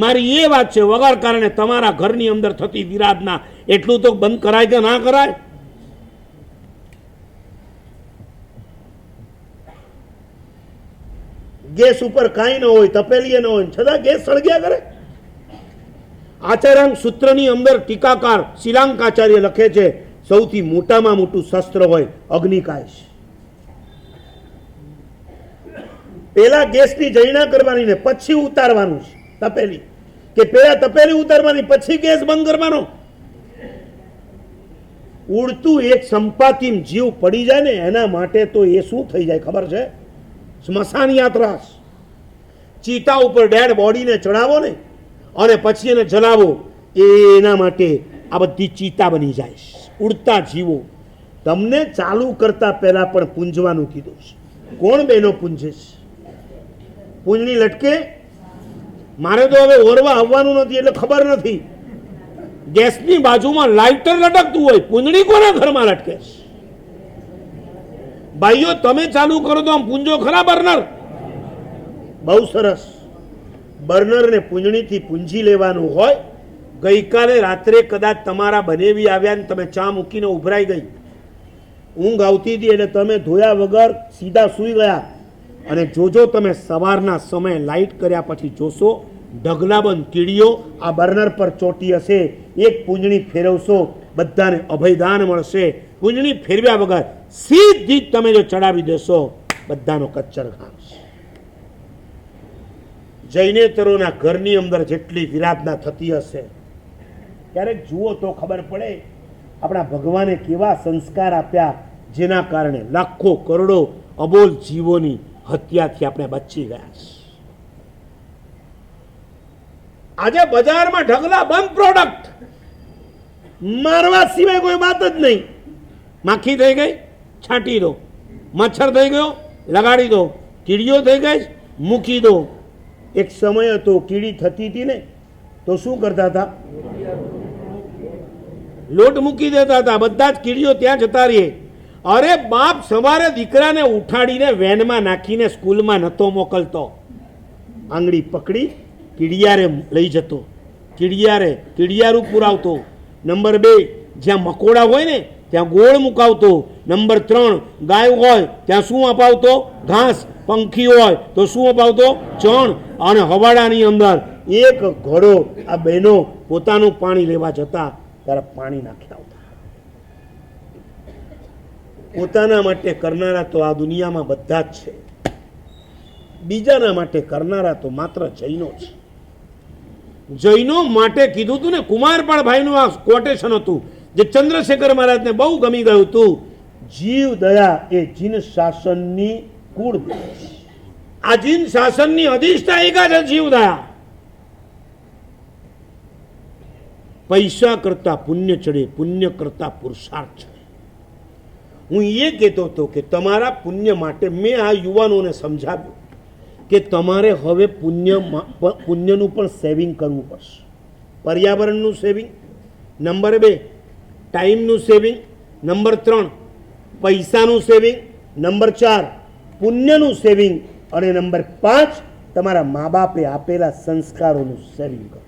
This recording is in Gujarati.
મારી એ વાત છે, વગર કારણે તમારા ઘરની અંદર થતી વિરાધના એટલું તો બંધ કરાય કે ના કરાય? ગેસ ઉપર કાંઈ ન હોય, તપેલી ન હોય, છતાં ગેસ સળગ્યા કરે. આચાર્યાંક સૂત્રની અંદર ટીકાકાર શિલાંકાચાર્ય લખે છે, સૌથી મોટામાં મોટું શસ્ત્ર હોય અગ્નિકાશ. પેલા ગેસની જૈના કરવાની ને પછી ઉતારવાનું છે તપેલી, કે પેલા તપેલી ઉતારવાની પછી ગેસ બંધ કરવાનો. ઉડતું એક સંપાતી જીવ પડી જાય ને એના માટે તો એ શું થઈ જાય ખબર છે? સ્મશાન યાત્રા. ચીતા ઉપર ડેડ બોડીને ચડાવો ને અને પછી એને જલાવો, એના માટે આ બધી ચીતા બની જાય. ઉડતા જીવો. તમને ચાલુ કરતા પહેલા પણ પૂંજવાનું કીધું છે. કોણ બહેનો પૂંજે છે? પૂંજણી લટકે? મારે તો હવે ઓરવા આવવાનું નથી એટલે ખબર નથી. ગેસની બાજુમાં લાઇટર લટકતું હોય, પૂંજણી કોના ઘરમાં લટકે છે? ભાઈઓ તમે ચાલુ કરો તો આમ પૂંજો ખરા બર્નર? બહુ સરસ. બર્નર ને પૂંજણીથી પૂંજી લેવાનું હોય. ગઈકાલે રાત્રે કદાચ તમારા બનેવી આવ્યા ને તમે ચા મૂકીને ઉભરાઈ ગઈ, ઊંઘ આવતી હતી એટલે તમે ધોયા વગર સીધા સૂઈ ગયા. અને જોજો તમે સવારના સમયે લાઇટ કર્યા પછી જોશો ઢગલાબંધ કીડીઓ આ બર્નર પર ચોટી હશે. એક પૂંજણી ફેરવશો બધાને અભયદાન મળશે. પૂંજણી ફેરવ્યા વગર સીધી તમે જો ચડાવી દેશો બધાનો કચ્ચર ખાશે. જૈનેતરોના ઘરની અંદર જેટલી વિરાધના થતી હશે, ક્યારેક જુઓ તો ખબર પડે આપણા ભગવાને કેવા સંસ્કાર આપ્યા, જેના કારણે લાખો કરોડો અબોલ જીવોની હત્યાથી આપણે બચી ગયા છે. આજે બજારમાં ઢગલા બંધ પ્રોડક્ટ, મારવા સિવાય કોઈ વાત જ નહીં. માખી થઈ ગઈ, છાંટી દો. મચ્છર થઈ ગયો, લગાડી દો. કીડીઓ થઈ ગઈ, મૂકી દો. એક સમય હતો કીડી થતી હતી ને તો શું કરતા હતા? લોટ મૂકી દેતા હતા, બધા જ કીડીઓ ત્યાં જતા રહીએ. અરે બાપ સવારે દીકરાને ઉઠાડીને વેનમાં નાખીને સ્કૂલમાં નહોતો મોકલતો, આંગળી પકડી કીડિયારે લઈ જતો, કીડિયારું પુરાવતો. નંબર 2, જ્યાં મકોડા હોય ને ત્યાં ગોળ મુકાવતો. નંબર 3, ગાય હોય ત્યાં શું અપાવતો? ઘાસ. પંખી હોય તો શું અપાવતો? ચણ. અને હવાડાની અંદર એક ઘોડો આ બહેનો પોતાનું પાણી લેવા જતા ત્યારે પાણી નાખી આવતા. પોતાના માટે કરનારા તો આ દુનિયામાં બધા જ છે, બીજાના માટે કરનારા તો માત્ર જૈનો છે. જૈનો માટે કીધું હતું ને, કુમારપાળ ભાઈનું આ કોટેશન હતું જે ચંદ્રશેખર મહારાજને બહુ ગમી ગયું હતું. જીવ દયા એ જીન શાસનની કુળ. આ જીન શાસનની અધિષ્ઠાયિકા છે જીવ દયા. પૈસા કરતા પુણ્ય ચડે, પુણ્ય કરતા પુરુષાર્થ ચડે. હું એ કહેતો હતો કે તમારા પુણ્ય માટે મેં આ યુવાનોને સમજાવ્યું કે તમારે હવે પુણ્યનું પણ સેવિંગ કરવું પડશે. પર્યાવરણનું સેવિંગ, નંબર 2 ટાઈમનું સેવિંગ, નંબર 3 પૈસાનું સેવિંગ, નંબર 4 પુણ્યનું સેવિંગ અને નંબર 5 તમારા મા બાપે આપેલા સંસ્કારોનું સેવિંગ કરો.